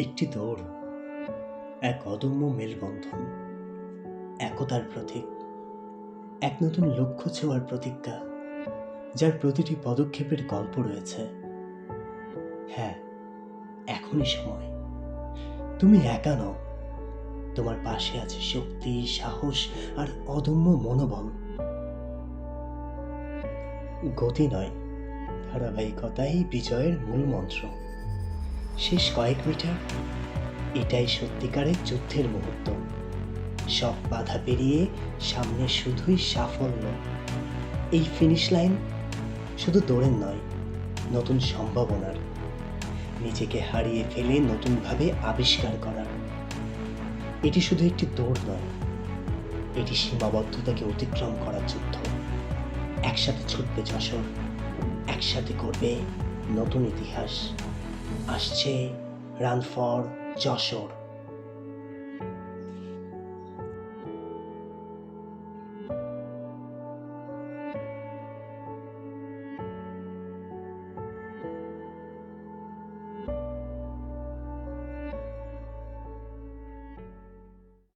একটি দৌড়, এক অদম্য মেলবন্ধন, একতার প্রতীক, এক নতুন লক্ষ্য ছোঁয়ার প্রতিজ্ঞা, যার প্রতিটি পদক্ষেপের গল্প রয়েছে। হ্যাঁ, এখনই সময়। তুমি একা নও, তোমার পাশে আছে শক্তি, সাহস আর অদম্য মনোবল। গতি নয়, ধারাবাহিকতাই বিজয়ের মূল মন্ত্র। শেষ কয়েক মিটার, এটাই সত্যিকারের যুদ্ধের মুহূর্ত। সব বাধা পেরিয়ে সামনে শুধুই সাফল্য। এই ফিনিশ লাইন শুধু দৌড়ের নয়, নতুন সম্ভাবনার, নিজেকে হারিয়ে ফেলে নতুনভাবে আবিষ্কার করার। এটি শুধু একটি দৌড় নয়, এটি সীমাবদ্ধতাকে অতিক্রম করার যুদ্ধ। একসাথে ছুটবে যশোর, একসাথে করবে নতুন ইতিহাস। আসছে রান ফর যশোর।